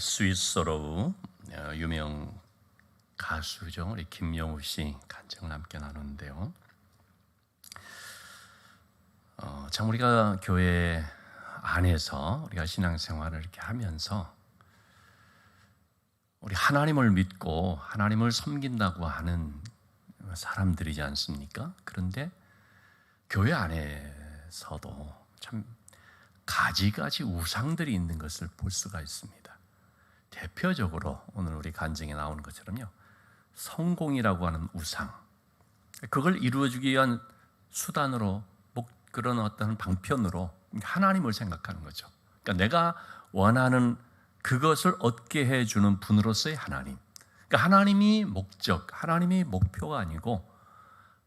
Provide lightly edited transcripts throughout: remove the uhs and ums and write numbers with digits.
스윗소로우 유명 가수죠. 우리 김영우 씨 간증을 함께 나누는데요. 참 우리가 교회 안에서 우리가 신앙생활을 이렇게 하면서 우리 하나님을 믿고 하나님을 섬긴다고 하는 사람들이지 않습니까? 그런데 교회 안에서도 참 가지가지 우상들이 있는 것을 볼 수가 있습니다. 대표적으로 오늘 우리 간증에 나오는 것처럼요, 성공이라고 하는 우상, 그걸 이루어주기 위한 수단으로 그런 어떤 방편으로 하나님을 생각하는 거죠. 그러니까 내가 원하는 그것을 얻게 해주는 분으로서의 하나님. 그러니까 하나님이 목적, 하나님이 목표가 아니고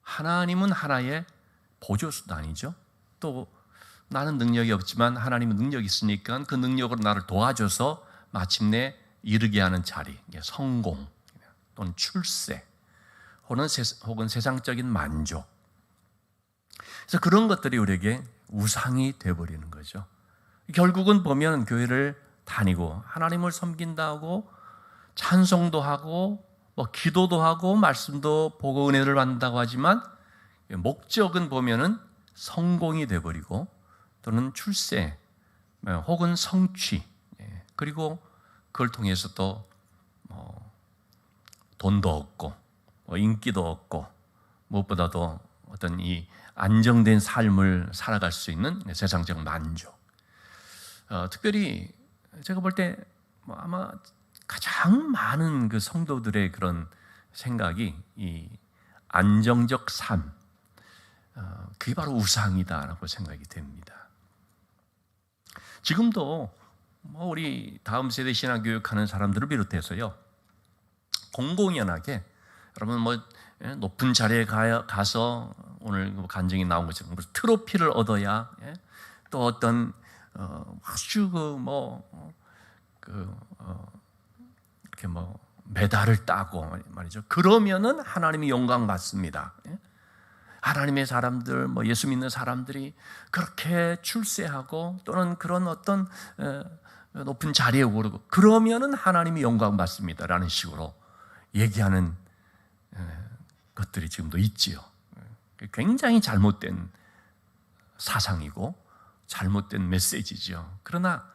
하나님은 하나의 보조수단이죠. 또 나는 능력이 없지만 하나님은 능력이 있으니까 그 능력으로 나를 도와줘서 마침내 이르게 하는 자리, 성공 또는 출세 혹은 세상적인 만족. 그래서 그런 것들이 우리에게 우상이 되어버리는 거죠. 결국은 보면 교회를 다니고 하나님을 섬긴다고 찬송도 하고 기도도 하고 말씀도 보고 은혜를 받는다고 하지만 목적은 보면은 성공이 되어버리고 또는 출세 혹은 성취, 그리고 그걸 통해서 또 돈도 얻고 인기도 얻고 무엇보다도 어떤 이 안정된 삶을 살아갈 수 있는 세상적 만족. 특별히 제가 볼 때 아마 가장 많은 그 성도들의 그런 생각이 이 안정적 삶, 그게 바로 우상이다라고 생각이 됩니다. 지금도 우리 다음 세대 신앙교육하는 사람들을 비롯해서요, 공공연하게 여러분 높은 자리에 가서 오늘 간증이 나온 것처럼 트로피를 얻어야, 또 어떤 아주 이렇게 메달을 따고 말이죠. 그러면은 하나님이 영광 받습니다. 하나님의 사람들, 예수 믿는 사람들이 그렇게 출세하고 또는 그런 어떤 높은 자리에 오르고 그러면은 하나님이 영광 받습니다라는 식으로 얘기하는 것들이 지금도 있지요. 굉장히 잘못된 사상이고 잘못된 메시지죠. 그러나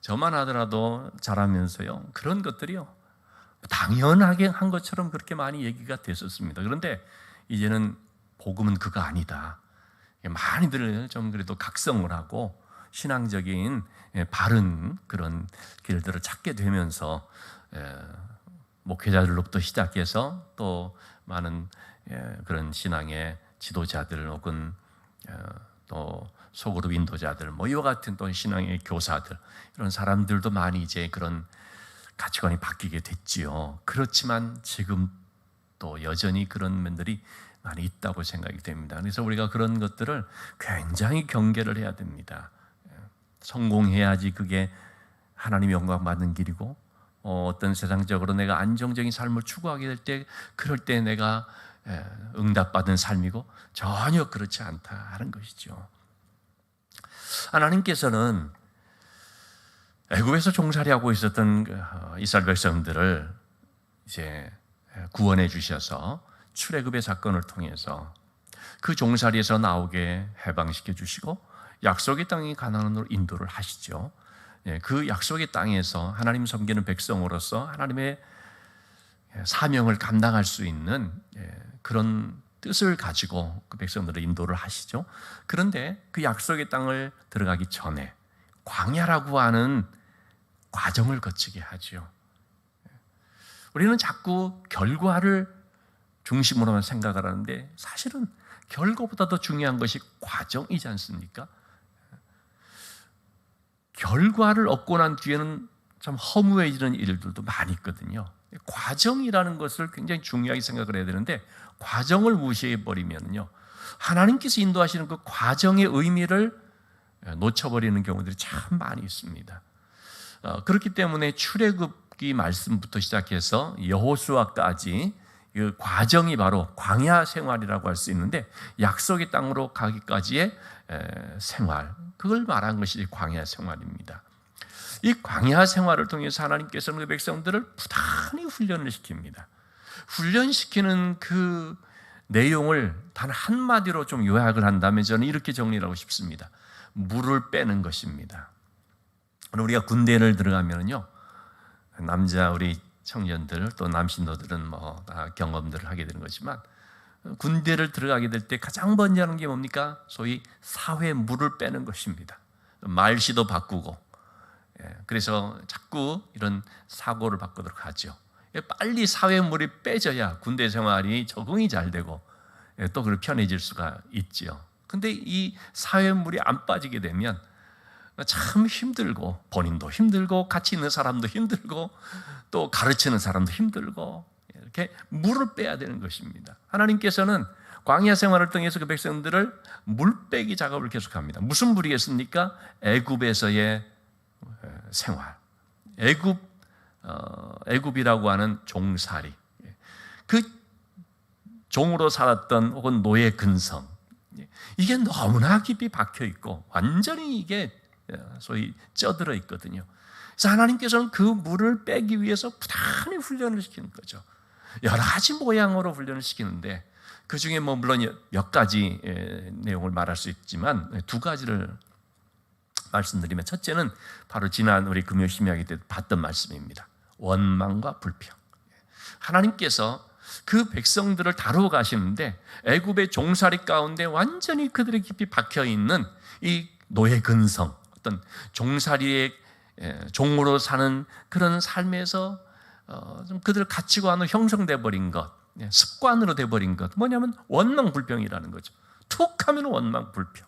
저만 하더라도 자라면서요, 그런 것들이요 당연하게 한 것처럼 그렇게 많이 얘기가 됐었습니다. 그런데 이제는 복음은 그거 아니다. 많이들 좀 그래도 각성을 하고 신앙적인 바른 그런 길들을 찾게 되면서 목회자들로부터 시작해서 또 많은 그런 신앙의 지도자들 혹은 또 소그룹 인도자들 이와 같은 또 신앙의 교사들, 이런 사람들도 많이 이제 그런 가치관이 바뀌게 됐지요. 그렇지만 지금 또 여전히 그런 면들이 많이 있다고 생각이 됩니다. 그래서 우리가 그런 것들을 굉장히 경계를 해야 됩니다. 성공해야지 그게 하나님 영광 받는 길이고, 어떤 세상적으로 내가 안정적인 삶을 추구하게 될 때 그럴 때 내가 응답받은 삶이고, 전혀 그렇지 않다 하는 것이죠. 하나님께서는 애굽에서 종살이하고 있었던 이스라엘 백성들을 이제 구원해 주셔서 출애굽의 사건을 통해서 그 종살이에서 나오게 해방시켜 주시고 약속의 땅이 가나안으로 인도를 하시죠. 그 약속의 땅에서 하나님 섬기는 백성으로서 하나님의 사명을 감당할 수 있는 그런 뜻을 가지고 그 백성들을 인도를 하시죠. 그런데 그 약속의 땅을 들어가기 전에 광야라고 하는 과정을 거치게 하죠. 우리는 자꾸 결과를 중심으로만 생각을 하는데 사실은 결과보다 더 중요한 것이 과정이지 않습니까? 결과를 얻고 난 뒤에는 참 허무해지는 일들도 많이 있거든요. 과정이라는 것을 굉장히 중요하게 생각을 해야 되는데 과정을 무시해버리면요, 하나님께서 인도하시는 그 과정의 의미를 놓쳐버리는 경우들이 참 많이 있습니다. 그렇기 때문에 출애굽기 말씀부터 시작해서 여호수아까지 그 과정이 바로 광야 생활이라고 할 수 있는데, 약속의 땅으로 가기까지의 생활, 그걸 말한 것이 광야 생활입니다. 이 광야 생활을 통해서 하나님께서는 그 백성들을 부단히 훈련을 시킵니다. 훈련시키는 그 내용을 단 한마디로 좀 요약을 한다면 저는 이렇게 정리를 하고 싶습니다. 물을 빼는 것입니다. 우리가 군대를 들어가면요, 남자 우리 청년들 또 남신도들은 뭐 다 경험들을 하게 되는 거지만, 군대를 들어가게 될 때 가장 먼저 하는 게 뭡니까? 소위 사회 물을 빼는 것입니다. 말씨도 바꾸고, 그래서 자꾸 이런 사고를 바꾸도록 하죠. 빨리 사회 물이 빼져야 군대 생활이 적응이 잘 되고 또 그렇게 편해질 수가 있죠. 근데 이 사회 물이 안 빠지게 되면 참 힘들고, 본인도 힘들고 같이 있는 사람도 힘들고 또 가르치는 사람도 힘들고, 이렇게 물을 빼야 되는 것입니다. 하나님께서는 광야 생활을 통해서 그 백성들을 물 빼기 작업을 계속합니다. 무슨 물이겠습니까? 애굽에서의 생활, 애굽이라고 하는 종살이, 그 종으로 살았던 혹은 노예 근성, 이게 너무나 깊이 박혀 있고 완전히 이게 소위 쪄들어 있거든요. 그래서 하나님께서는 그 물을 빼기 위해서 부단히 훈련을 시키는 거죠. 여러 가지 모양으로 훈련을 시키는데, 그 중에 뭐 물론 몇 가지 내용을 말할 수 있지만 두 가지를 말씀드리면, 첫째는 바로 지난 우리 금요 심야기 때 봤던 말씀입니다. 원망과 불평. 하나님께서 그 백성들을 다루어 가시는데 애굽의 종살이 가운데 완전히 그들의 깊이 박혀 있는 이 노예 근성, 어떤 종살이의 종으로 사는 그런 삶에서 좀 그들 가치관으로 형성돼 버린 것, 습관으로 돼 버린 것, 뭐냐면 원망불평이라는 거죠. 툭 하면 원망불평.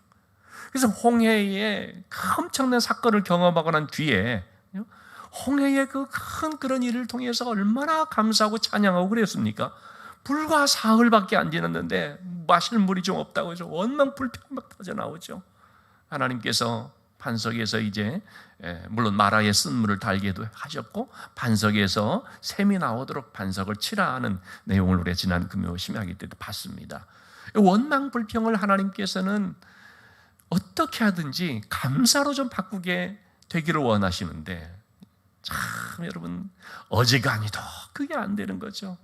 그래서 홍해의 엄청난 사건을 경험하고 난 뒤에 홍해의 그 큰 그런 일을 통해서 얼마나 감사하고 찬양하고 그랬습니까? 불과 사흘밖에 안 지났는데 마실 물이 좀 없다고 해서 원망불평 막 터져 나오죠. 하나님께서 반석에서 이제 물론 마라의 쓴물을 달게도 하셨고, 반석에서 샘이 나오도록 반석을 치라 하는 내용을 우리가 지난 금요 심야기 때도 봤습니다. 원망불평을 하나님께서는 어떻게 하든지 감사로 좀 바꾸게 되기를 원하시는데, 참 여러분, 어지간히도 그게 안 되는 거죠.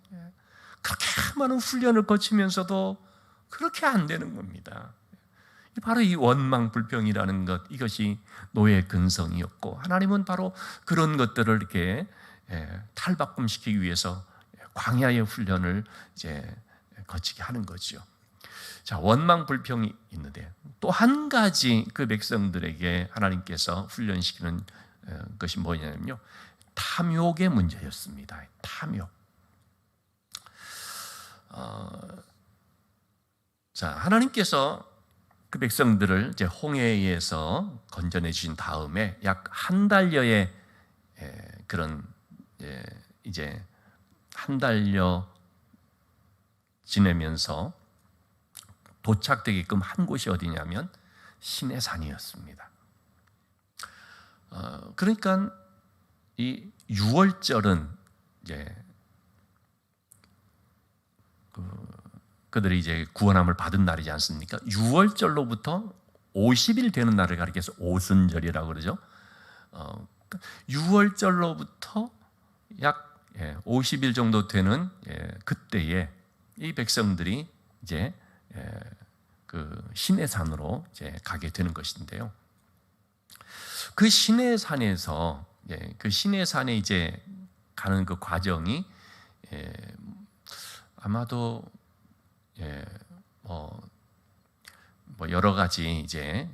그렇게 많은 훈련을 거치면서도 그렇게 안 되는 겁니다. 바로 이 원망불평이라는 것, 이것이 노예 근성이었고, 하나님은 바로 그런 것들을 이렇게 탈바꿈시키기 위해서 광야의 훈련을 이제 거치게 하는 거죠. 자, 원망불평이 있는데 또 한 가지 그 백성들에게 하나님께서 훈련시키는 것이 뭐냐면요, 탐욕의 문제였습니다. 탐욕. 자, 하나님께서 그 백성들을 이제 홍해에서 건져내 주신 다음에 약 한 달여의 그런 이제 한 달여 지내면서 도착되게끔 한 곳이 어디냐면 시내산이었습니다. 그러니까 이 6월절은 이제 그들이 이제 구원함을 받은 날이지 않습니까? 6월절로부터 50일 되는 날을 가리켜서 오순절이라고 그러죠. 6월절로부터 약 50일 정도 되는 그때에 이 백성들이 이제 그 시내산으로 이제 가게 되는 것인데요. 그 시내산에서 그 시내산에 이제 가는 그 과정이 아마도 뭐 여러 가지 이제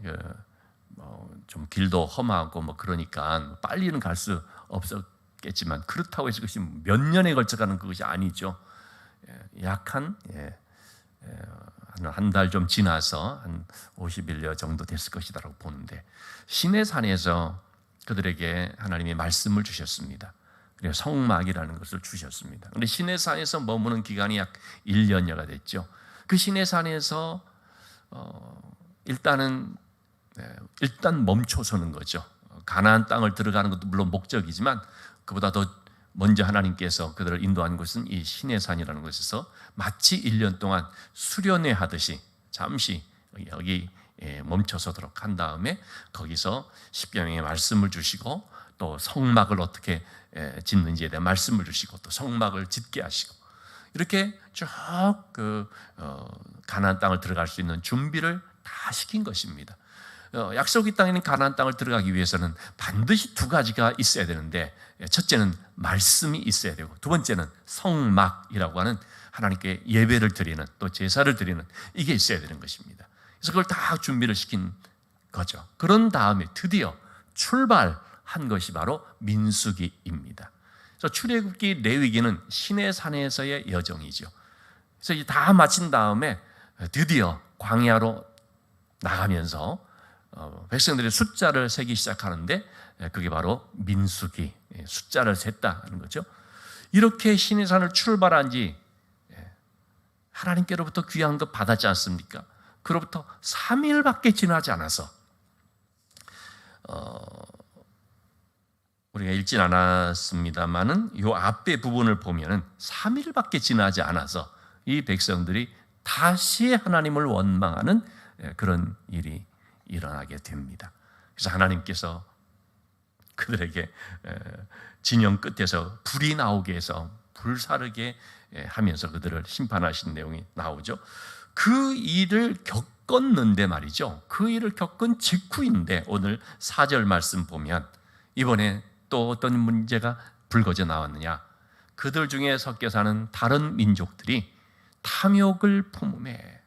좀 길도 험하고 뭐 그러니까 빨리는 갈 수 없었겠지만, 그렇다고 해서 그것이 몇 년에 걸쳐 가는 그것이 아니죠. 약 한 달 좀 지나서 한 50일여 정도 됐을 것이다라고 보는데, 시내산에서 그들에게 하나님이 말씀을 주셨습니다. 그리고 성막이라는 것을 주셨습니다. 그런데 시내산에서 머무는 기간이 약 1년여가 됐죠. 그 시내산에서 일단 멈춰서는 거죠. 가나안 땅을 들어가는 것도 물론 목적이지만, 그보다 더 먼저 하나님께서 그들을 인도한 곳은 이 시내산이라는 곳에서 마치 1년 동안 수련회 하듯이 잠시 여기 멈춰서도록 한 다음에 거기서 십계명의 말씀을 주시고 또 성막을 어떻게 짓는지에 대한 말씀을 주시고 또 성막을 짓게 하시고 이렇게 쭉 가나안 땅을 들어갈 수 있는 준비를 다 시킨 것입니다. 약속의 땅에 있는 가나안 땅을 들어가기 위해서는 반드시 두 가지가 있어야 되는데, 첫째는 말씀이 있어야 되고 두 번째는 성막이라고 하는 하나님께 예배를 드리는 또 제사를 드리는 이게 있어야 되는 것입니다. 그래서 그걸 다 준비를 시킨 거죠. 그런 다음에 드디어 출발한 것이 바로 민수기입니다. 그래서 출애굽기, 레위기는 시내산에서의 여정이죠. 그래서 이제 다 마친 다음에 드디어 광야로 나가면서 백성들의 숫자를 세기 시작하는데, 그게 바로 민수기, 숫자를 셌다 하는 거죠. 이렇게 시내산을 출발한 지 하나님께로부터 귀향도 받았지 않습니까? 그로부터 3일밖에 지나지 않아서 우리가 읽진 않았습니다만은 이 앞에 부분을 보면은 3일밖에 지나지 않아서 이 백성들이 다시 하나님을 원망하는 그런 일이 일어나게 됩니다. 그래서 하나님께서 그들에게 진영 끝에서 불이 나오게 해서 불사르게 하면서 그들을 심판하신 내용이 나오죠. 그 일을 겪었는데 말이죠. 그 일을 겪은 직후인데 오늘 4절 말씀 보면 이번에 또 어떤 문제가 불거져 나왔느냐. 그들 중에 섞여 사는 다른 민족들이 탐욕을 품음에,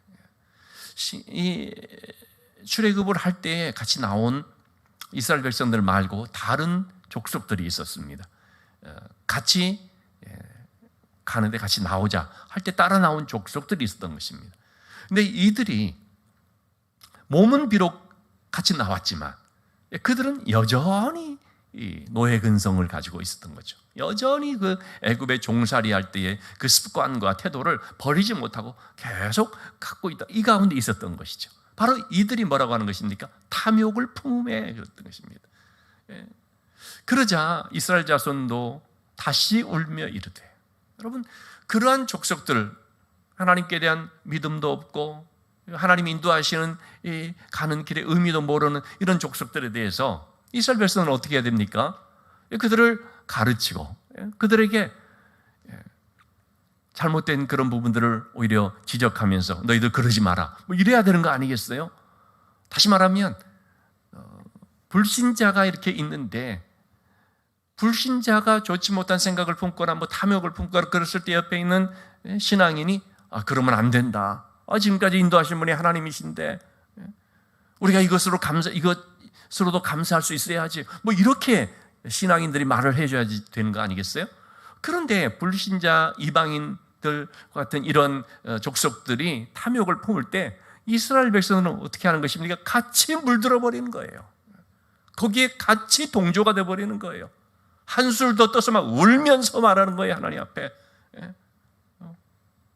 이 출애굽을 할 때 같이 나온 이스라엘 백성들 말고 다른 족속들이 있었습니다. 같이 가는데 같이 나오자 할 때 따라 나온 족속들이 있었던 것입니다. 근데 이들이 몸은 비록 같이 나왔지만 그들은 여전히 이 노예 근성을 가지고 있었던 거죠. 여전히 그 애굽의 종살이 할 때의 그 습관과 태도를 버리지 못하고 계속 갖고 있다. 이 가운데 있었던 것이죠. 바로 이들이 뭐라고 하는 것입니까? 탐욕을 품에 그랬던 것입니다. 그러자 이스라엘 자손도 다시 울며 이르되, 여러분 그러한 족속들, 하나님께 대한 믿음도 없고 하나님 인도하시는 이 가는 길의 의미도 모르는 이런 족속들에 대해서 이스라엘 백성은 어떻게 해야 됩니까? 그들을 가르치고 그들에게 잘못된 그런 부분들을 오히려 지적하면서 너희들 그러지 마라, 뭐 이래야 되는 거 아니겠어요? 다시 말하면 불신자가 이렇게 있는데 불신자가 좋지 못한 생각을 품거나 뭐 탐욕을 품거나 그랬을 때 옆에 있는 신앙인이 그러면 안 된다. 지금까지 인도하신 분이 하나님이신데 우리가 이것으로도 감사할 수 있어야지. 뭐 이렇게 신앙인들이 말을 해줘야 되는 거 아니겠어요? 그런데 불신자 이방인들 같은 이런 족속들이 탐욕을 품을 때 이스라엘 백성은 어떻게 하는 것입니까? 같이 물들어 버리는 거예요. 거기에 같이 동조가 돼 버리는 거예요. 한술 더 떠서 막 울면서 말하는 거예요. 하나님 앞에.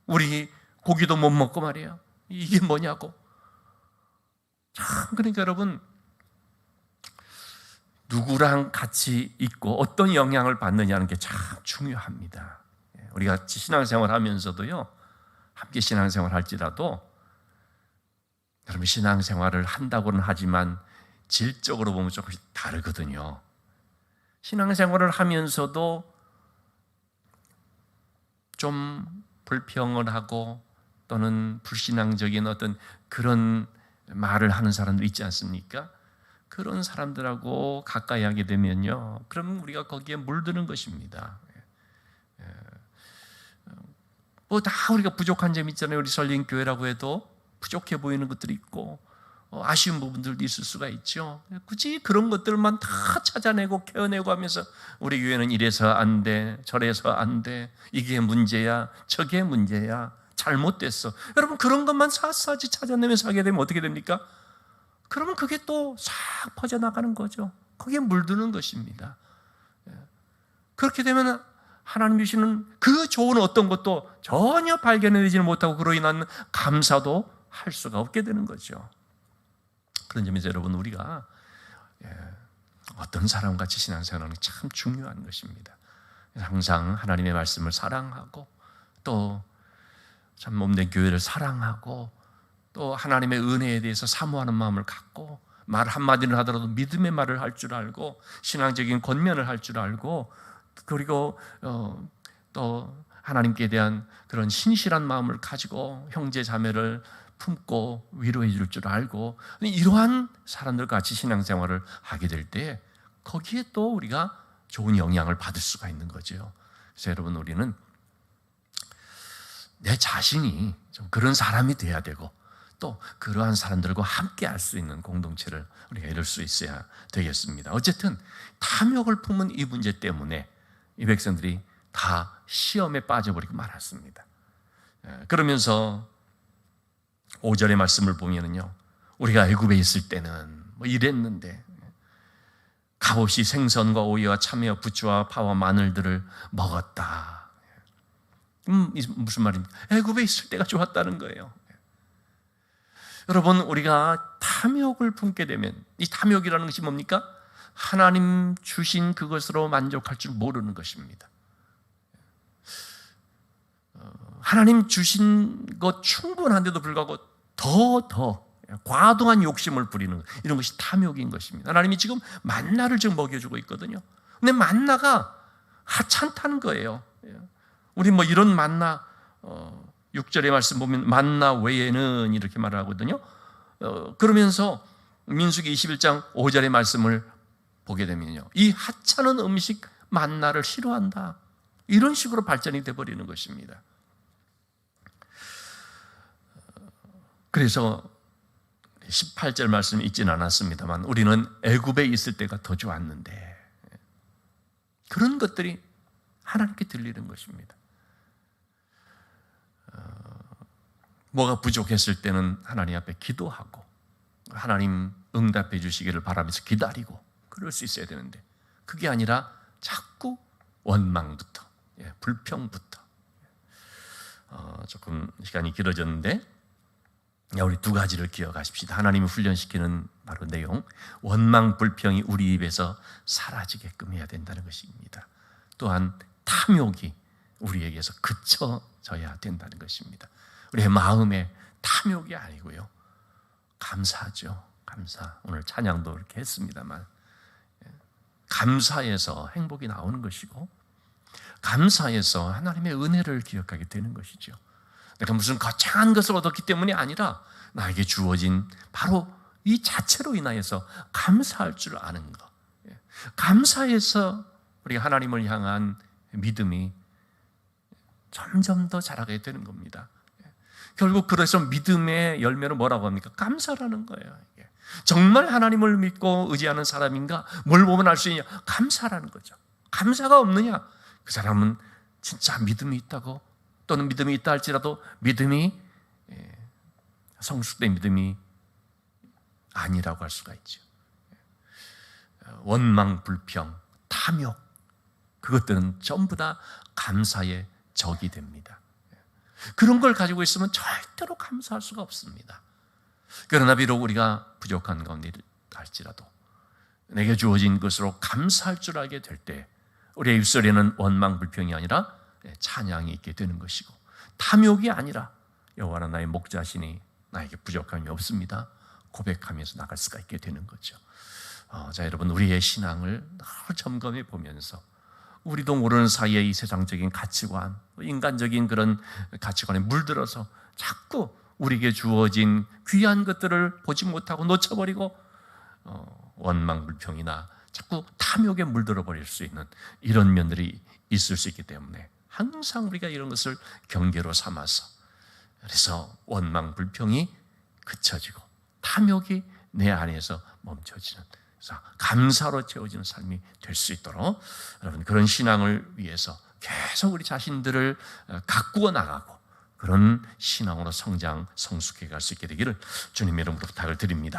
우리 고기도 못 먹고 말이에요. 이게 뭐냐고. 참, 그러니까 여러분, 누구랑 같이 있고 어떤 영향을 받느냐는 게 참 중요합니다. 우리가 같이 신앙생활 하면서도요, 함께 신앙생활 할지라도 여러분 신앙생활을 한다고는 하지만 질적으로 보면 조금씩 다르거든요. 신앙생활을 하면서도 좀 불평을 하고 또는 불신앙적인 어떤 그런 말을 하는 사람들 있지 않습니까? 그런 사람들하고 가까이 하게 되면요, 그럼 우리가 거기에 물드는 것입니다. 뭐 다 우리가 부족한 점이 있잖아요. 우리 설린교회라고 해도 부족해 보이는 것들이 있고 아쉬운 부분들도 있을 수가 있죠. 굳이 그런 것들만 다 찾아내고 캐어내고 하면서 우리 교회는 이래서 안 돼, 저래서 안 돼, 이게 문제야, 저게 문제야, 잘못됐어. 여러분 그런 것만 샅샅이 찾아내면서 하게 되면 어떻게 됩니까? 그러면 그게 또 싹 퍼져나가는 거죠. 거기에 물드는 것입니다. 그렇게 되면 하나님 주시는 그 좋은 어떤 것도 전혀 발견해내지 못하고 그로 인한 감사도 할 수가 없게 되는 거죠. 그런 점에서 여러분 우리가 어떤 사람과 같이 신앙생활하는 게 참 중요한 것입니다. 항상 하나님의 말씀을 사랑하고 또 참 몸된 교회를 사랑하고 또 하나님의 은혜에 대해서 사모하는 마음을 갖고 말 한마디를 하더라도 믿음의 말을 할 줄 알고 신앙적인 권면을 할 줄 알고 그리고 또 하나님께 대한 그런 신실한 마음을 가지고 형제 자매를 품고 위로해 줄 줄 알고 이러한 사람들과 같이 신앙생활을 하게 될 때 거기에 또 우리가 좋은 영향을 받을 수가 있는 거죠. 그래서 여러분 우리는 내 자신이 좀 그런 사람이 돼야 되고 또 그러한 사람들과 함께 할 수 있는 공동체를 우리가 이룰 수 있어야 되겠습니다. 어쨌든 탐욕을 품은 이 문제 때문에 이 백성들이 다 시험에 빠져버리고 말았습니다. 그러면서 5절의 말씀을 보면은요, 우리가 애굽에 있을 때는 뭐 이랬는데 값없이 생선과 오이와 참외와 부추와 파와 마늘들을 먹었다. 무슨 말입니까? 애굽에 있을 때가 좋았다는 거예요. 여러분, 우리가 탐욕을 품게 되면 이 탐욕이라는 것이 뭡니까? 하나님 주신 그것으로 만족할 줄 모르는 것입니다. 하나님 주신 것 충분한데도 불구하고 더 과도한 욕심을 부리는 이런 것이 탐욕인 것입니다. 하나님이 지금 만나를 지금 먹여주고 있거든요. 근데 만나가 하찮다는 거예요. 우리 뭐 이런 만나 6절의 말씀 보면 만나 외에는 이렇게 말을 하거든요. 그러면서 민수기 21장 5절의 말씀을 보게 되면요, 이 하찮은 음식 만나를 싫어한다. 이런 식으로 발전이 되어버리는 것입니다. 그래서 18절 말씀이 있지는 않았습니다만 우리는 애굽에 있을 때가 더 좋았는데 그런 것들이 하나님께 들리는 것입니다. 뭐가 부족했을 때는 하나님 앞에 기도하고 하나님 응답해 주시기를 바라면서 기다리고 그럴 수 있어야 되는데 그게 아니라 자꾸 원망부터 불평부터 조금 시간이 길어졌는데 우리 두 가지를 기억하십시다. 하나님이 훈련시키는 바로 내용, 원망 불평이 우리 입에서 사라지게끔 해야 된다는 것입니다. 또한 탐욕이 우리에게서 그쳐져야 된다는 것입니다. 우리의 마음에 탐욕이 아니고요, 감사죠. 감사. 오늘 찬양도 이렇게 했습니다만 감사에서 행복이 나오는 것이고 감사에서 하나님의 은혜를 기억하게 되는 것이죠. 내가 무슨 거창한 것을 얻었기 때문이 아니라 나에게 주어진 바로 이 자체로 인하여서 감사할 줄 아는 것. 감사해서 우리가 하나님을 향한 믿음이 점점 더 자라게 되는 겁니다. 결국 그래서 믿음의 열매는 뭐라고 합니까? 감사라는 거예요. 정말 하나님을 믿고 의지하는 사람인가? 뭘 보면 알 수 있냐? 감사라는 거죠. 감사가 없느냐? 그 사람은 진짜 믿음이 있다고, 또는 믿음이 있다 할지라도 믿음이 성숙된 믿음이 아니라고 할 수가 있죠. 원망, 불평, 탐욕, 그것들은 전부 다 감사의 적이 됩니다. 그런 걸 가지고 있으면 절대로 감사할 수가 없습니다. 그러나 비록 우리가 부족한 가운데 할지라도 내게 주어진 것으로 감사할 줄 알게 될 때 우리의 입술에는 원망, 불평이 아니라 찬양이 있게 되는 것이고 탐욕이 아니라 여호와는 나의 목자시니 나에게 부족함이 없습니다 고백하면서 나갈 수가 있게 되는 거죠. 자, 여러분, 우리의 신앙을 늘 점검해 보면서 우리도 모르는 사이에 이 세상적인 가치관, 인간적인 그런 가치관에 물들어서 자꾸 우리에게 주어진 귀한 것들을 보지 못하고 놓쳐버리고 원망, 불평이나 자꾸 탐욕에 물들어 버릴 수 있는 이런 면들이 있을 수 있기 때문에 항상 우리가 이런 것을 경계로 삼아서, 그래서 원망, 불평이 그쳐지고 탐욕이 내 안에서 멈춰지는, 그래서 감사로 채워지는 삶이 될 수 있도록 여러분, 그런 신앙을 위해서 계속 우리 자신들을 가꾸어 나가고 그런 신앙으로 성장, 성숙해 갈 수 있게 되기를 주님의 이름으로 부탁을 드립니다.